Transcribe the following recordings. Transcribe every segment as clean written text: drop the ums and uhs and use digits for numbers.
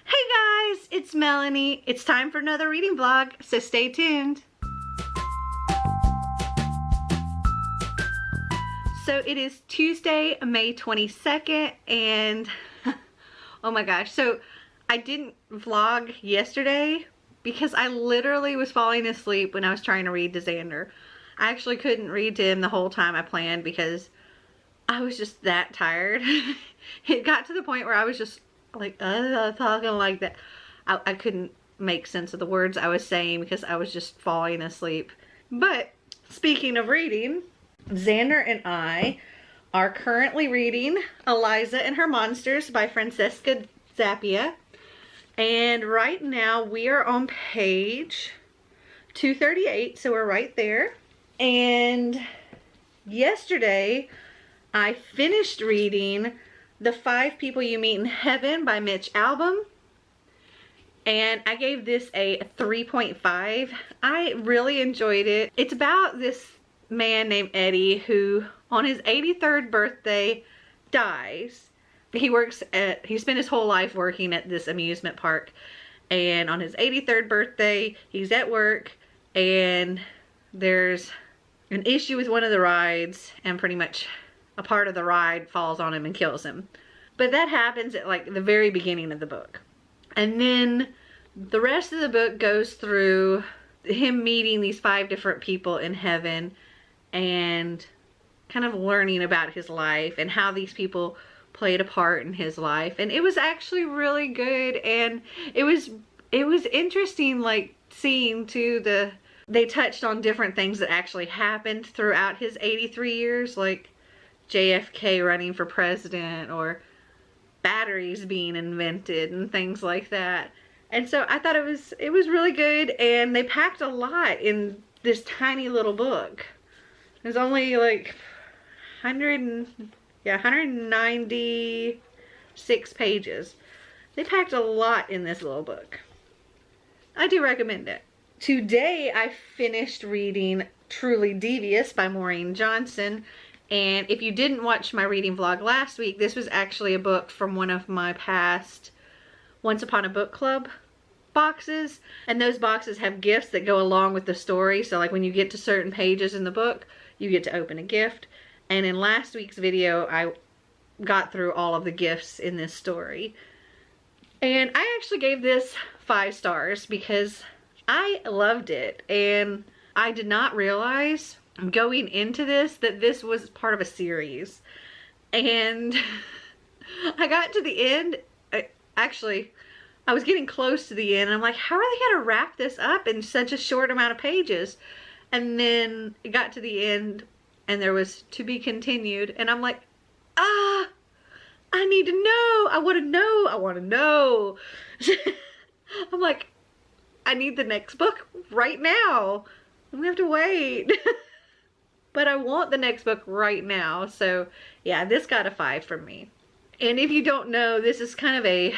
Hey guys, it's Melanie. It's time for another reading vlog, so stay tuned. So it is Tuesday, May 22nd, and oh my gosh, so I didn't vlog yesterday because I literally was falling asleep when I was trying to read to Xander. I actually couldn't read to him the whole time I planned because I was just that tired. It got to the point where I was just like talking like that. I couldn't make sense of the words I was saying because I was just falling asleep. But speaking of reading, Xander and I are currently reading Eliza and Her Monsters by Francesca Zappia. And right now we are on page 238, so we're right there. And yesterday I finished reading The 5 People You Meet in Heaven by Mitch Albom, and I gave this a 3.5. I really enjoyed it. It's about this man named Eddie who on his 83rd birthday dies. He spent his whole life working at this amusement park, and on his 83rd birthday he's at work and there's an issue with one of the rides, and pretty much a part of the ride falls on him and kills him. But that happens at like the very beginning of the book. And then the rest of the book goes through him meeting these 5 different people in heaven and kind of learning about his life and how these people played a part in his life. And it was actually really good, and it was interesting, like seeing too they touched on different things that actually happened throughout his 83 years, like JFK running for president or batteries being invented and things like that. And so I thought it was really good, and they packed a lot in this tiny little book. There's only like 196 pages. They packed a lot in this little book. I do recommend it. Today I finished reading Truly Devious by Maureen Johnson. And if you didn't watch my reading vlog last week, this was actually a book from one of my past Once Upon a Book Club boxes. And those boxes have gifts that go along with the story. So like when you get to certain pages in the book, you get to open a gift. And in last week's video, I got through all of the gifts in this story. And I actually gave this 5 stars because I loved it. And I did not realize going into this that this was part of a series. And I got to the end. Actually, I was getting close to the end. I'm like, how are they going to wrap this up in such a short amount of pages? And then it got to the end and there was to be continued. And I'm like, I need to know. I want to know. I want to know. I'm like, I need the next book right now. I'm gonna have to wait. But I want the next book right now. So yeah, this got a 5 from me. And if you don't know, this is kind of a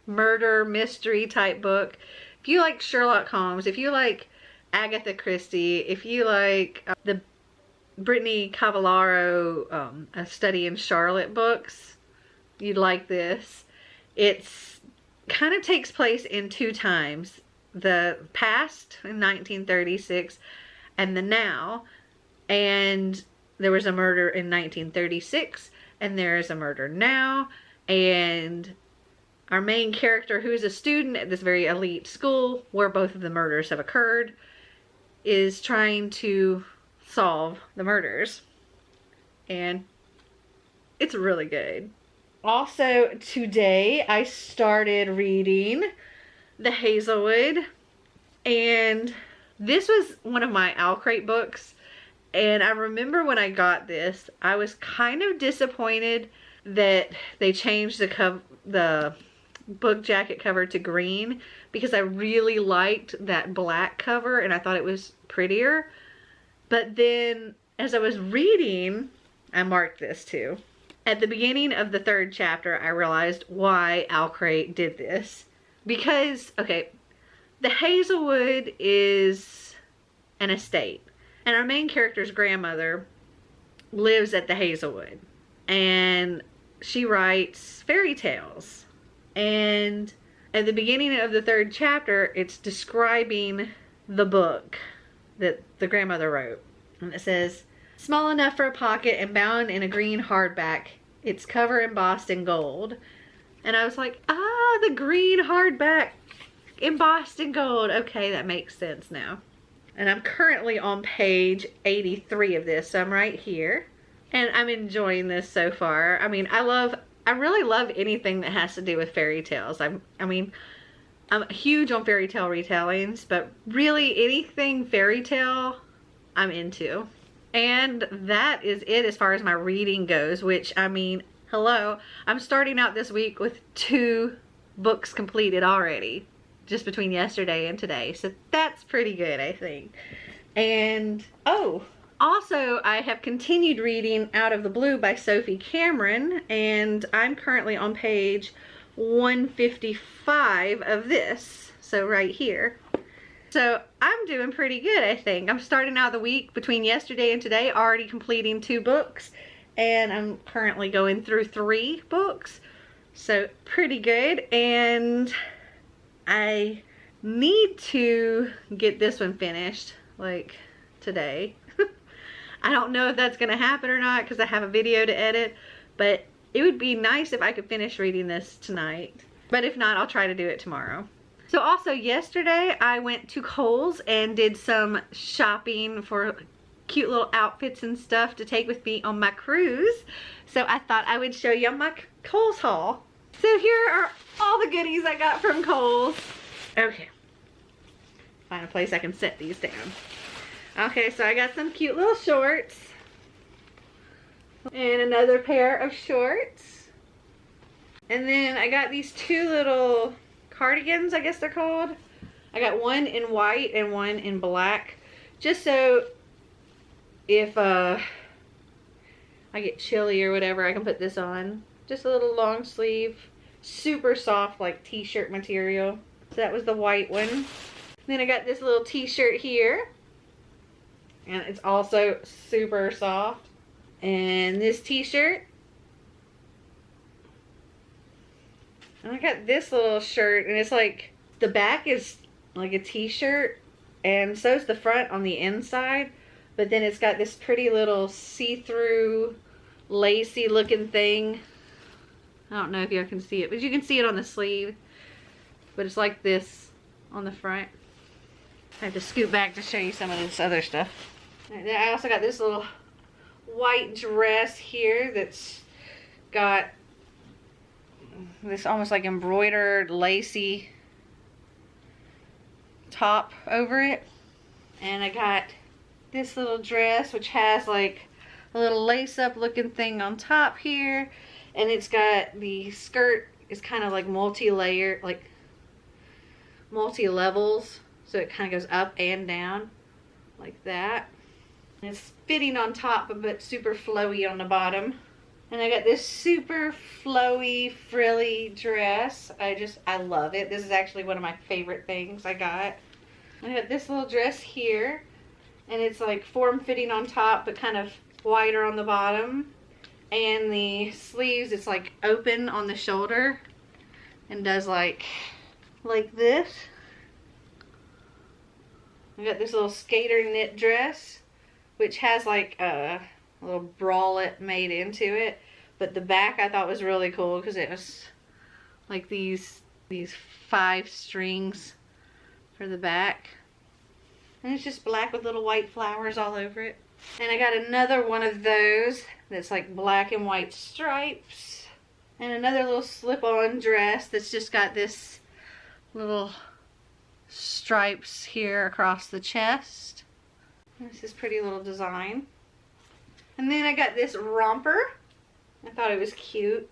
murder mystery type book. If you like Sherlock Holmes, if you like Agatha Christie, if you like the Brittany Cavallaro A Study in Charlotte books, you'd like this. It's kind of takes place in 2 times. The past in 1936 and the now. And there was a murder in 1936 and there is a murder now. And our main character, who is a student at this very elite school where both of the murders have occurred, is trying to solve the murders. And it's really good. Also today I started reading The Hazelwood, and this was one of my Owl Crate books. And I remember when I got this, I was kind of disappointed that they changed the book jacket cover to green, because I really liked that black cover and I thought it was prettier. But then as I was reading, I marked this too. At the beginning of the 3rd chapter, I realized why Owl Crate did this. Because, okay, the Hazelwood is an estate. And our main character's grandmother lives at the Hazelwood. And she writes fairy tales. And At the beginning of the 3rd chapter, it's describing the book that the grandmother wrote. And it says, small enough for a pocket and bound in a green hardback. Its cover embossed in gold. And I was like, ah, the green hardback embossed in gold. Okay, that makes sense now. And I'm currently on page 83 of this, so I'm right here. And I'm enjoying this so far. I mean, I really love anything that has to do with fairy tales. I'm huge on fairy tale retellings, but really anything fairy tale, I'm into. And that is it as far as my reading goes, which, I mean, hello. I'm starting out this week with 2 books completed already, just between yesterday and today. So that's pretty good, I think. And, oh, also, I have continued reading Out of the Blue by Sophie Cameron, and I'm currently on page 155 of this, so right here. So I'm doing pretty good, I think. I'm starting out the week between yesterday and today, already completing 2 books, and I'm currently going through 3 books, so pretty good. And I need to get this one finished, like, today. I don't know if that's going to happen or not because I have a video to edit, but it would be nice if I could finish reading this tonight. But if not, I'll try to do it tomorrow. So also yesterday I went to Kohl's and did some shopping for cute little outfits and stuff to take with me on my cruise. So I thought I would show you my Kohl's haul. So here are all the goodies I got from Kohl's. Okay, find a place I can set these down. Okay, so I got some cute little shorts. And another pair of shorts. And then I got these 2 little cardigans, I guess they're called. I got one in white and one in black. Just so if I get chilly or whatever, I can put this on. Just a little long sleeve. Super soft, like t-shirt material. So that was the white one. Then I got this little t-shirt here. And it's also super soft. And this t-shirt. And I got this little shirt, and it's like, the back is like a t-shirt, and so is the front on the inside. But then it's got this pretty little see-through, lacy looking thing. I don't know if y'all can see it, but you can see it on the sleeve. But it's like this on the front. I have to scoot back to show you some of this other stuff. And then I also got this little white dress here that's got this almost like embroidered lacy top over it. And I got this little dress which has like a little lace up looking thing on top here. And it's got the skirt is kind of like multi-layered, like multi-levels. So it kind of goes up and down like that. And it's fitting on top but super flowy on the bottom. And I got this super flowy, frilly dress. I love it. This is actually one of my favorite things I got. I got this little dress here. And it's like form-fitting on top but kind of wider on the bottom. And the sleeves, it's like open on the shoulder. And does like this. I got this little skater knit dress, which has like a little bralette made into it. But the back I thought was really cool because it was like these 5 strings for the back. And it's just black with little white flowers all over it. And I got another one of those that's like black and white stripes. And another little slip-on dress that's just got this little stripes here across the chest. This is pretty little design. And then I got this romper. I thought it was cute.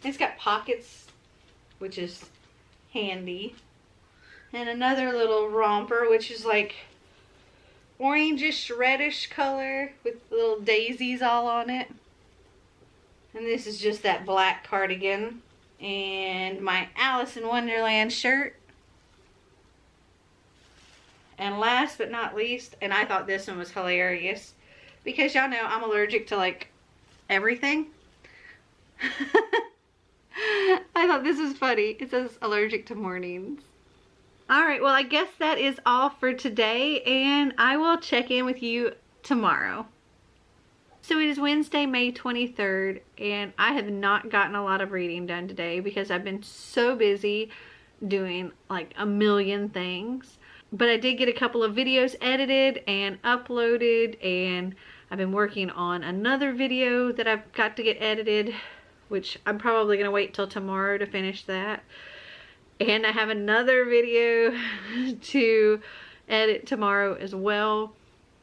It's got pockets, which is handy. And another little romper, which is like orangish, reddish color with little daisies all on it. And this is just that black cardigan. And my Alice in Wonderland shirt. And last but not least, and I thought this one was hilarious, because y'all know I'm allergic to like everything. I thought this was funny. It says allergic to mornings. Alright, well I guess that is all for today, and I will check in with you tomorrow. So it is Wednesday, May 23rd, and I have not gotten a lot of reading done today because I've been so busy doing like a million things. But I did get a couple of videos edited and uploaded, and I've been working on another video that I've got to get edited, which I'm probably going to wait till tomorrow to finish that. And I have another video to edit tomorrow as well.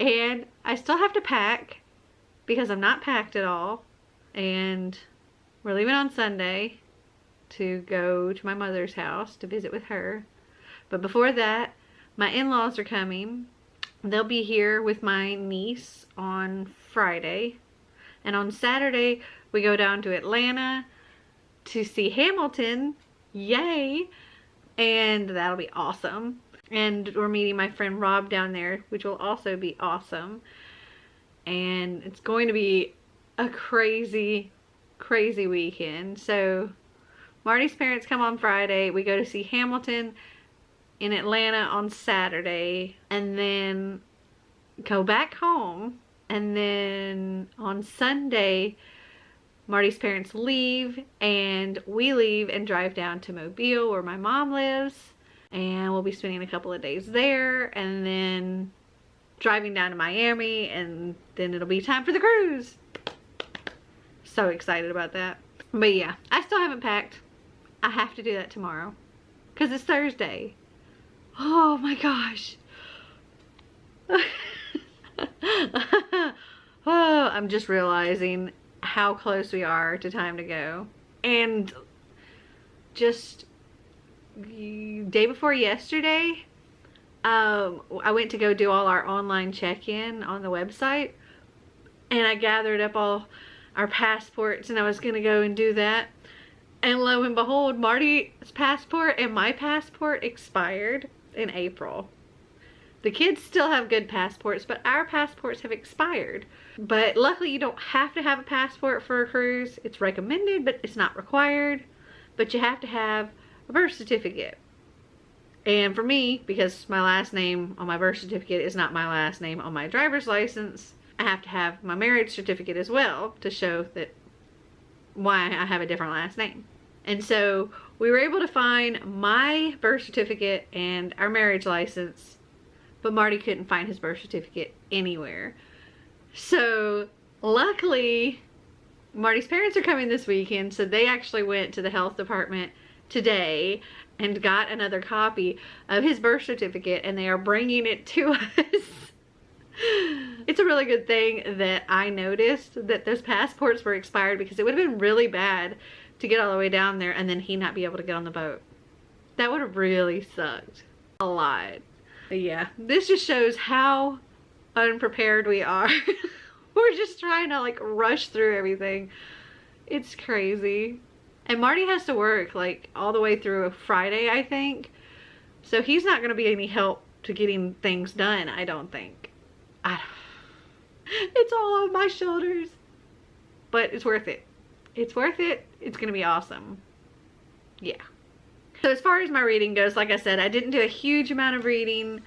And I still have to pack because I'm not packed at all. And we're leaving on Sunday to go to my mother's house to visit with her. But before that, my in-laws are coming. They'll be here with my niece on Friday. And on Saturday, we go down to Atlanta to see Hamilton. Yay! And that'll be awesome. And we're meeting my friend Rob down there, which will also be awesome. And it's going to be a crazy, crazy weekend. So Marty's parents come on Friday. We go to see Hamilton in Atlanta on Saturday. And then go back home. And then on Sunday, Marty's parents leave, and we leave and drive down to Mobile where my mom lives, and we'll be spending a couple of days there, and then driving down to Miami, and then it'll be time for the cruise. So excited about that. But yeah, I still haven't packed. I have to do that tomorrow because it's Thursday. Oh my gosh. Oh, I'm just realizing how close we are to time to go. And just day before yesterday, I went to go do all our online check-in on the website, and I gathered up all our passports, and I was gonna go and do that, and lo and behold, Marty's passport and my passport expired in April. The kids still have good passports, but our passports have expired. But luckily you don't have to have a passport for a cruise. It's recommended, but it's not required. But you have to have a birth certificate. And for me, because my last name on my birth certificate is not my last name on my driver's license, I have to have my marriage certificate as well to show that why I have a different last name. And so we were able to find my birth certificate and our marriage license, but Marty couldn't find his birth certificate anywhere. So luckily, Marty's parents are coming this weekend, so they actually went to the health department today and got another copy of his birth certificate, and they are bringing it to us. It's a really good thing that I noticed that those passports were expired, because it would have been really bad to get all the way down there and then he not be able to get on the boat. That would have really sucked a lot. But yeah, this just shows how unprepared we are. We're just trying to like rush through everything. It's crazy. And Marty has to work like all the way through Friday, I think. So he's not going to be any help to getting things done, I don't think. It's all on my shoulders. But it's worth it. It's worth it. It's going to be awesome. Yeah. So as far as my reading goes, like I said, I didn't do a huge amount of reading.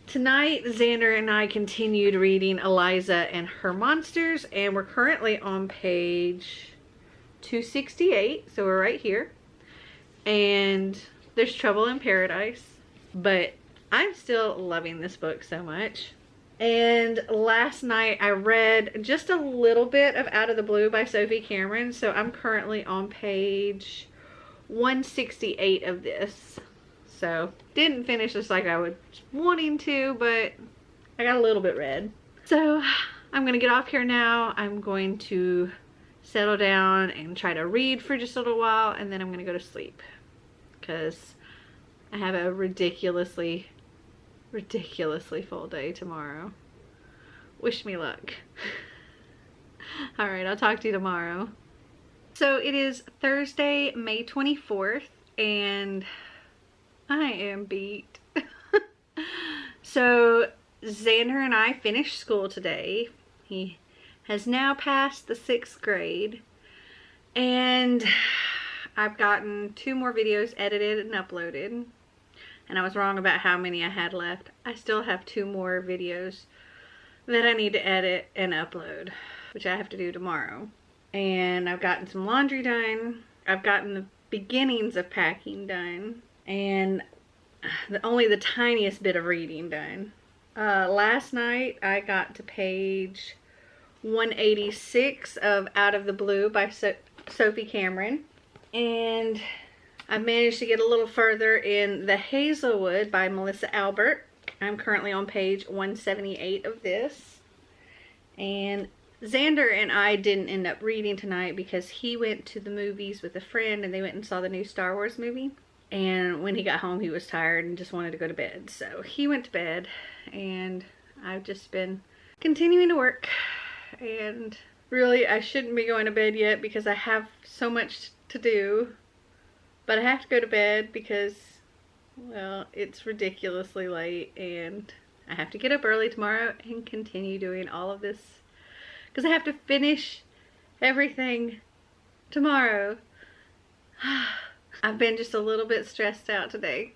Tonight, Xander and I continued reading Eliza and Her Monsters, and we're currently on page 268, so we're right here. And there's Trouble in Paradise, but I'm still loving this book so much. And last night I read just a little bit of Out of the Blue by Sophie Cameron, so I'm currently on page 168 of this. So didn't finish this like I was wanting to, but I got a little bit read. So I'm gonna get off here now. I'm going to settle down and try to read for just a little while, and then I'm gonna go to sleep because I have a ridiculously full day tomorrow. Wish me luck. All right, I'll talk to you tomorrow. So it is Thursday, May 24th, and I am beat. So Xander and I finished school today. He has now passed the 6th grade, and I've gotten 2 more videos edited and uploaded. And I was wrong about how many I had left. I still have 2 more videos that I need to edit and upload, which I have to do tomorrow. And I've gotten some laundry done. I've gotten the beginnings of packing done. And only the tiniest bit of reading done. Last night I got to page 186 of Out of the Blue by Sophie Cameron. And I managed to get a little further in The Hazelwood by Melissa Albert. I'm currently on page 178 of this. And Xander and I didn't end up reading tonight because he went to the movies with a friend and they went and saw the new Star Wars movie. And when he got home, he was tired and just wanted to go to bed. So he went to bed and I've just been continuing to work. And really, I shouldn't be going to bed yet because I have so much to do. But I have to go to bed because, well, it's ridiculously late and I have to get up early tomorrow and continue doing all of this because I have to finish everything tomorrow. I've been just a little bit stressed out today.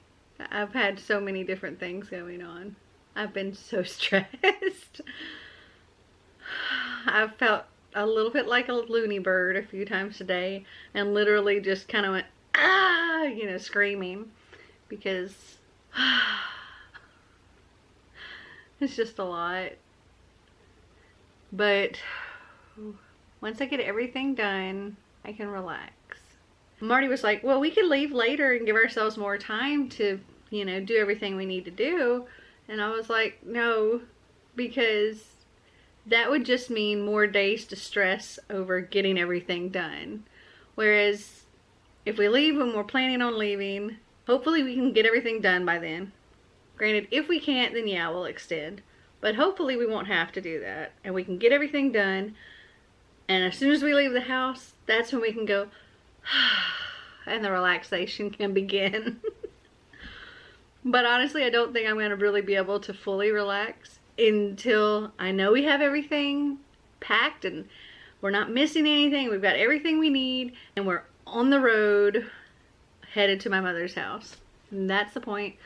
I've had so many different things going on. I've been so stressed. I've felt a little bit like a loony bird a few times today and literally just kind of went, ah, you know, screaming because it's just a lot. But once I get everything done, I can relax. Marty was like, well, we could leave later and give ourselves more time to, you know, do everything we need to do. And I was like, no, because that would just mean more days to stress over getting everything done. Whereas if we leave when we're planning on leaving, hopefully we can get everything done by then. Granted, if we can't, then yeah, we'll extend. But hopefully we won't have to do that. And we can get everything done. And as soon as we leave the house, that's when we can go, and the relaxation can begin. But honestly, I don't think I'm going to really be able to fully relax until I know we have everything packed and we're not missing anything. We've got everything we need and we're on the road headed to my mother's house. And that's the point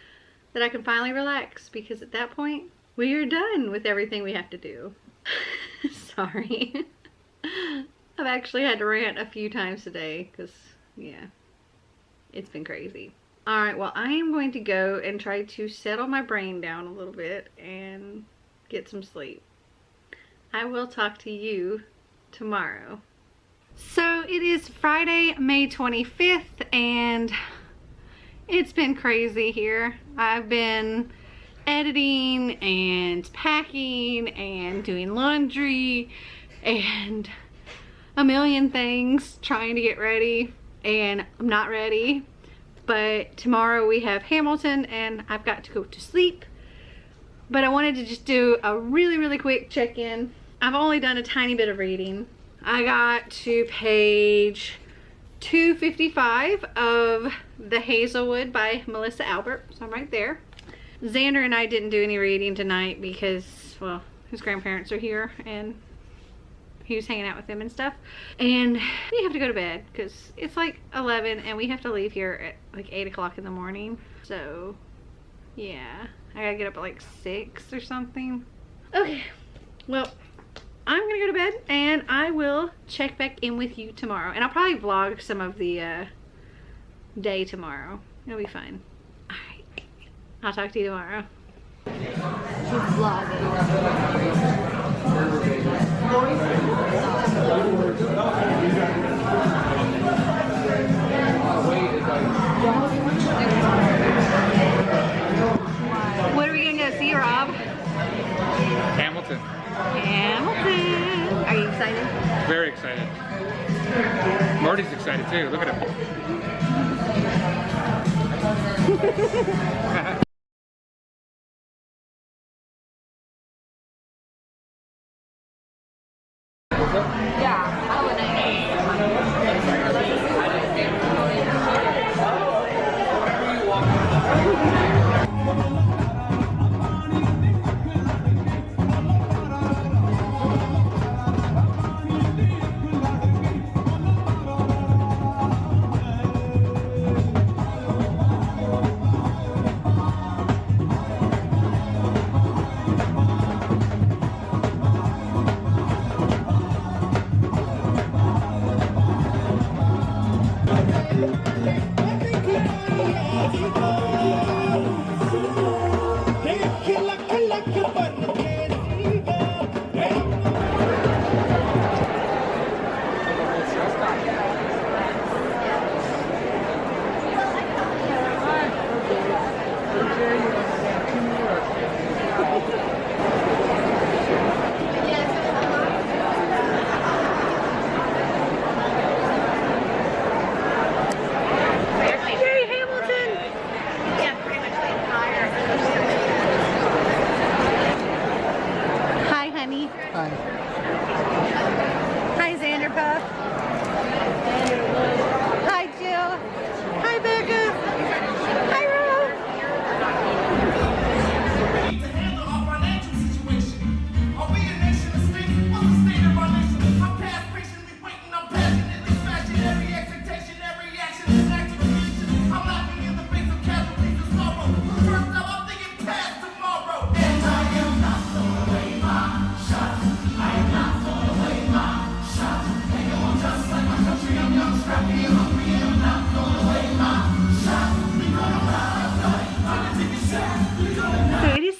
that I can finally relax, because at that point we are done with everything we have to do. Sorry. I've actually had to rant a few times today because, yeah, it's been crazy. Alright, well, I am going to go and try to settle my brain down a little bit and get some sleep. I will talk to you tomorrow. So it is Friday, May 25th, and it's been crazy here. I've been editing and packing and doing laundry and a million things trying to get ready, and I'm not ready. But tomorrow we have Hamilton and I've got to go to sleep. But I wanted to just do a really quick check-in. I've only done a tiny bit of reading. I got to page 255 of The Hazelwood by Melissa Albert, so I'm right there. Xander and I didn't do any reading tonight because, well, his grandparents are here and he was hanging out with them and stuff. And we have to go to bed because it's like 11 and we have to leave here at like 8 o'clock in the morning. So, yeah, I gotta get up at like 6 or something. Okay, well, I'm gonna go to bed and I will check back in with you tomorrow. And I'll probably vlog some of the day tomorrow. It'll be fun. Alright, I'll talk to you tomorrow. She's vlogging. What are we gonna go see, Rob? Hamilton. Hamilton. Are you excited? Very excited. Marty's excited too. Look at him.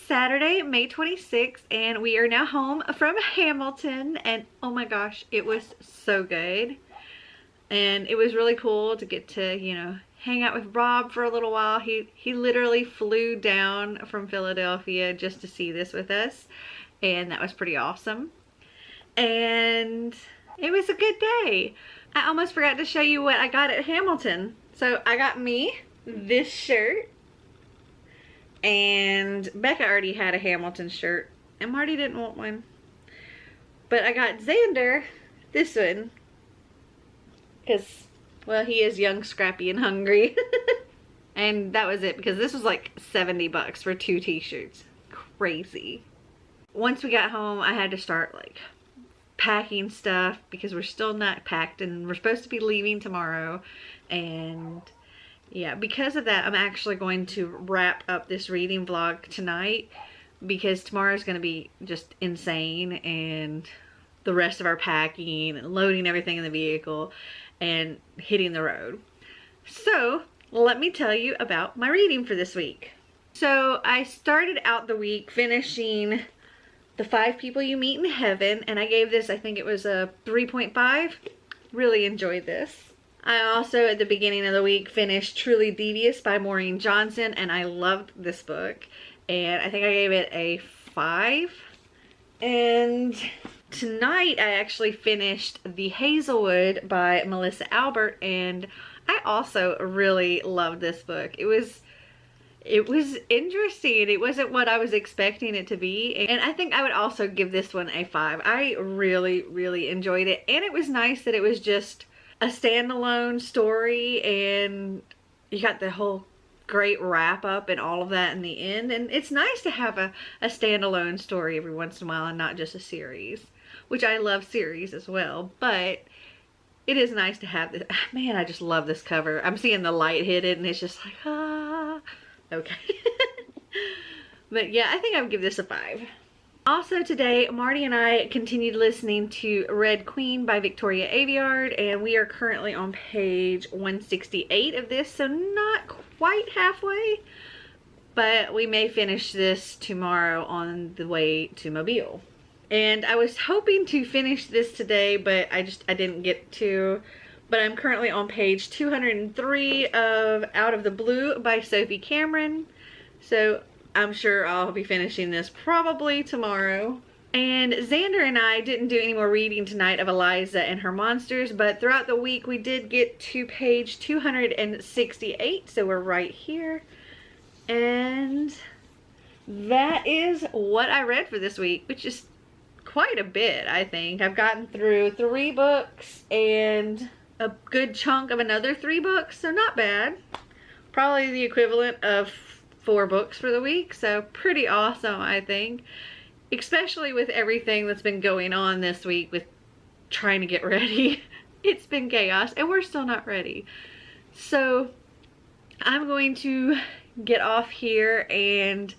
Saturday, May 26th, and we are now home from Hamilton, and oh my gosh, it was so good. And it was really cool to get to, you know, hang out with Rob for a little while. He literally flew down from Philadelphia just to see this with us, and that was pretty awesome. And it was a good day. I almost forgot to show you what I got at Hamilton. So I got me this shirt. And Becca already had a Hamilton shirt, and Marty didn't want one. But I got Xander this one, because, well, he is young, scrappy, and hungry. And that was it, because this was like 70 bucks for 2 t-shirts. Crazy. Once we got home, I had to start like packing stuff, because we're still not packed, and we're supposed to be leaving tomorrow. And yeah, because of that, I'm actually going to wrap up this reading vlog tonight, because tomorrow is going to be just insane, and the rest of our packing and loading everything in the vehicle and hitting the road. So let me tell you about my reading for this week. So I started out the week finishing The 5 People You Meet in Heaven, and I gave this, I think it was a 3.5. Really enjoyed this. I also, at the beginning of the week, finished Truly Devious by Maureen Johnson, and I loved this book. And I think I gave it a 5. And tonight, I actually finished The Hazelwood by Melissa Albert, and I also really loved this book. It was interesting. It wasn't what I was expecting it to be. And I think I would also give this one a 5. I really, really enjoyed it. And it was nice that it was just a standalone story, and you got the whole great wrap up and all of that in the end. And it's nice to have a standalone story every once in a while and not just a series, which I love series as well, but it is nice to have this. Man, I just love this cover. I'm seeing the light hit it, and it's just like, ah, okay. But yeah, I think I would give this a 5. Also today, Marty and I continued listening to Red Queen by Victoria Aveyard, and we are currently on page 168 of this, so not quite halfway, but we may finish this tomorrow on the way to Mobile. And I was hoping to finish this today, but I didn't get to. But I'm currently on page 203 of Out of the Blue by Sophie Cameron, so I'm sure I'll be finishing this probably tomorrow. And Xander and I didn't do any more reading tonight of Eliza and Her Monsters, but throughout the week we did get to page 268, so we're right here. And that is what I read for this week, which is quite a bit, I think. I've gotten through 3 books and a good chunk of another 3 books, so not bad. Probably the equivalent of 4 books for the week, so pretty awesome, I think. Especially with everything that's been going on this week with trying to get ready. It's been chaos, and we're still not ready. So I'm going to get off here and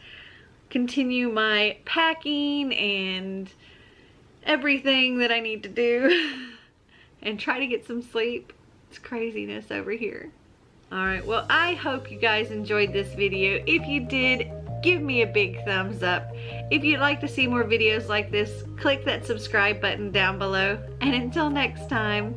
continue my packing and everything that I need to do and try to get some sleep. It's craziness over here. Alright, well, I hope you guys enjoyed this video. If you did, give me a big thumbs up. If you'd like to see more videos like this, click that subscribe button down below. And until next time,